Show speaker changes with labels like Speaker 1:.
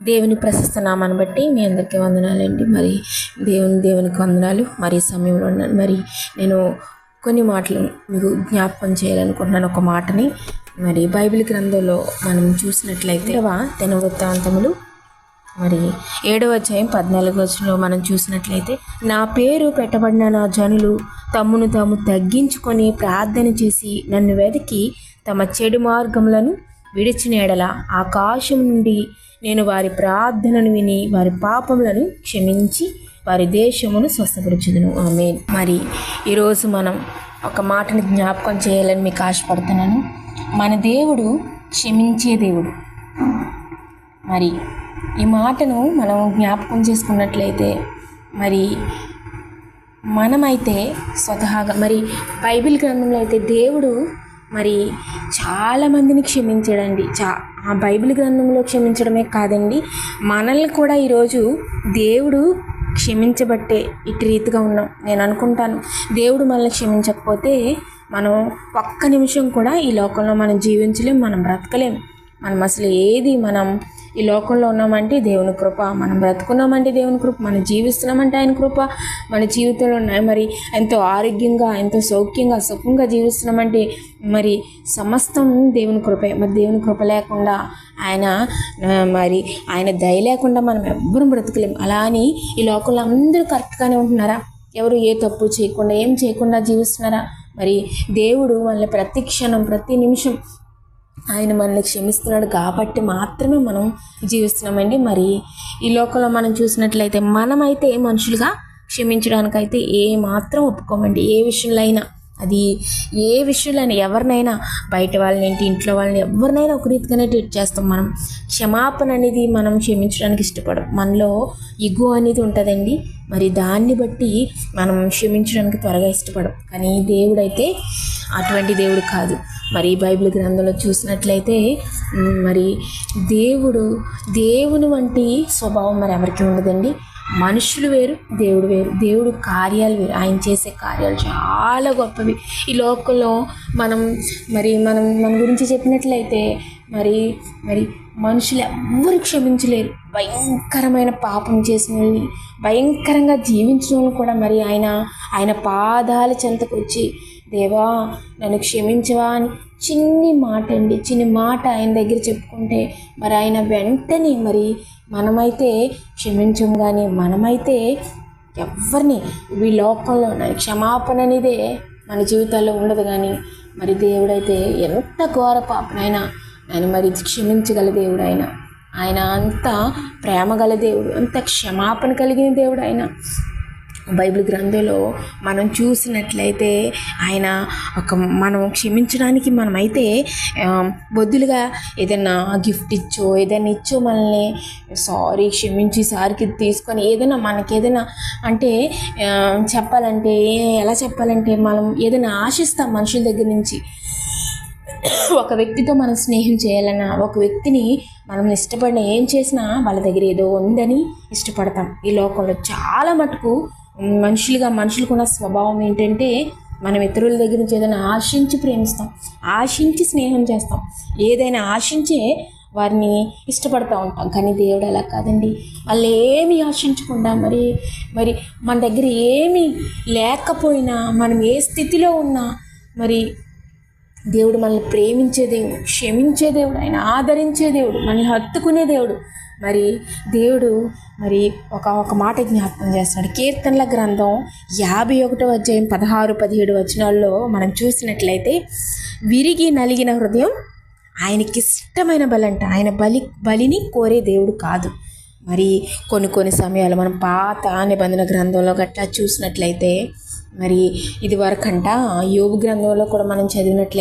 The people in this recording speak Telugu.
Speaker 1: దేవుని ప్రశస్త నామాన్ని బట్టి మీ అందరికీ వందనాలండి. మరి దేవునికి వందనాలు. మరి సమయంలో ఉన్నాను. మరి నేను కొన్ని మాటలు మీకు జ్ఞాపకం చేయాలనుకుంటున్నాను. ఒక మాటని మరి బైబిల్ గ్రంథంలో మనం చూసినట్లయితే దినవృత్తాంతములు మరి 7వ అధ్యాయం 14వ వచనంలో మనం చూసినట్లయితే, నా పేరు పెట్టబడిన నా జనులు తమ్మును తాము తగ్గించుకొని ప్రార్థన చేసి నన్ను వెతికి తమ చెడు మార్గములను విడిచిన ఎడల ఆకాశం నుండి నేను వారి ప్రార్థనను విని వారి పాపములను క్షమించి వారి దేశమును స్వస్థపరచుదును. ఆమేన్. మరి ఈరోజు మనం ఒక మాటని జ్ఞాపకం చేయాలని మీకు ఆశపడుతున్నాను. మన దేవుడు క్షమించే దేవుడు. మరి ఈ మాటను మనం జ్ఞాపకం చేసుకున్నట్లయితే మరి మనమైతే స్వతహాగా మరి బైబిల్ గ్రంథంలో అయితే దేవుడు మరి చాలామందిని క్షమించాడండి. ఆ బైబిల్ గ్రంథంలో క్షమించడమే కాదండి, మనల్ని కూడా ఈరోజు దేవుడు క్షమించబట్టే ఇటు రీతిగా ఉన్నాం. నేను అనుకుంటాను, దేవుడు మనల్ని క్షమించకపోతే మనం ఒక్క నిమిషం కూడా ఈ లోకంలో మనం జీవించలేం, మనం బ్రతకలేం. మనం అసలు మనం ఈ లోకంలో ఉన్నామంటే దేవుని కృప, మనం బ్రతుకున్నామంటే దేవుని కృప, మనం జీవిస్తున్నామంటే ఆయన కృప మన జీవితంలో ఉన్నాయి. మరి ఎంతో ఆరోగ్యంగా, ఎంతో సౌఖ్యంగా, సుఖంగా జీవిస్తున్నామంటే మరి సమస్తం దేవుని కృపే. మరి దేవుని కృప లేకుండా ఆయన దయ లేకుండా మనం ఎవ్వరూ బ్రతకలేం. అలా అని ఈ లోకంలో అందరూ కరెక్ట్గానే ఉంటున్నారా? ఎవరు ఏ తప్పు చేయకుండా, ఏం చేయకుండా జీవిస్తున్నారా? మరి దేవుడు మనల్ని ప్రతి క్షణం, ప్రతి నిమిషం ఆయన మనల్ని క్షమిస్తున్నాడు కాబట్టి మాత్రమే మనం జీవిస్తున్నామండి. మరి ఈ లోకంలో మనం చూసినట్లయితే మనమైతే మనుషులుగా క్షమించడానికైతే ఏ మాత్రం ఒప్పుకోమండి. ఏ విషయంలో అయినా, అది ఏ విషయంలో అయినా, ఎవరినైనా, బయట వాళ్ళని, ఇంట్లో వాళ్ళని, ఎవరినైనా ఒక రీతిగానే ట్రీట్ చేస్తాం. మనం క్షమాపణ అనేది మనం క్షమించడానికి ఇష్టపడం. మనలో ఇగో అనేది ఉంటుందండి. మరి దాన్ని బట్టి మనం క్షమించడానికి త్వరగా ఇష్టపడం. కానీ దేవుడైతే అటువంటి దేవుడు కాదు. మరి బైబిల్ గ్రంథంలో చూసినట్లయితే మరి దేవుని వంటి స్వభావం మరి ఎవరికి ఉండదండి. మనుషులు వేరు, దేవుడు వేరు. దేవుడు కార్యాలు వేరు. ఆయన చేసే కార్యాలు చాలా గొప్పవి. ఈ లోకంలో మన గురించి చెప్పినట్లయితే మరి మనుషులు ఎవ్వరు క్షమించలేరు. భయంకరమైన పాపం చేసిన వాళ్ళని, భయంకరంగా జీవించిన వాళ్ళు కూడా మరి ఆయన పాదాల చెంతకు వచ్చి, దేవా నన్ను క్షమించవా అని చిన్ని మాట ఆయన దగ్గర చెప్పుకుంటే మరి ఆయన వెంటనే, మరి మనమైతే క్షమించం. కానీ మనమైతే ఎవరిని ఈ లోకంలో క్షమాపణ అనేదే మన జీవితాల్లో ఉండదు. కానీ మరి దేవుడైతే ఎంత ఘోర పాపనైనా ఆయన మరి క్షమించగల దేవుడు. ఆయన అంత ప్రేమ గల దేవుడు, అంత క్షమాపణ కలిగిన దేవుడు. బైబిల్ గ్రంథంలో మనం చూసినట్లయితే మనం క్షమించడానికి మనమైతే బొద్దులుగా ఏదైనా గిఫ్ట్ ఏదైనా ఇచ్చో మనల్ని క్షమించి సారికి తీసుకొని మనకి ఏదైనా అంటే చెప్పాలంటే ఎలా చెప్పాలంటే మనం ఏదైనా ఆశిస్తాం మనుషుల దగ్గర నుంచి. ఒక వ్యక్తితో మనం స్నేహం చేయాలన్నా, ఒక వ్యక్తిని మనం ఇష్టపడిన ఏం చేసినా వాళ్ళ దగ్గర ఏదో ఉందని ఇష్టపడతాం. ఈ లోకంలో చాలా మటుకు మనుషులకున్న స్వభావం ఏంటంటే, మనం ఇతరుల దగ్గర నుంచి ఏదైనా ఆశించి ప్రేమిస్తాం, ఆశించి స్నేహం చేస్తాం, ఏదైనా ఆశించే వారిని ఇష్టపడుతూ ఉంటాం. కానీ దేవుడు అలా కాదండి. వాళ్ళు ఏమీ ఆశించకుండా మరి మన దగ్గర ఏమీ లేకపోయినా, మనం ఏ స్థితిలో ఉన్నా మరి దేవుడు మనల్ని ప్రేమించే దేవుడు, క్షమించే దేవుడు, ఆయన ఆదరించే దేవుడు, మనల్ని హత్తుకునే దేవుడు. మరి దేవుడు మరి ఒక మాట జ్ఞాపకం చేస్తున్నాడు. కీర్తనల గ్రంథం 51వ అధ్యాయం 16-17 వచనాల్లో మనం చూసినట్లయితే, విరిగి నలిగిన హృదయం ఆయనకి ఇష్టమైన బలంట. ఆయన బలిని కోరే దేవుడు కాదు. మరి కొన్ని సమయాలు మనం పాత నిబంధన గ్రంథంలో గట్లా చూసినట్లయితే మరి ఇది వరకంట యోబు గ్రంథంలో కూడా మనం చదివినట్లయితే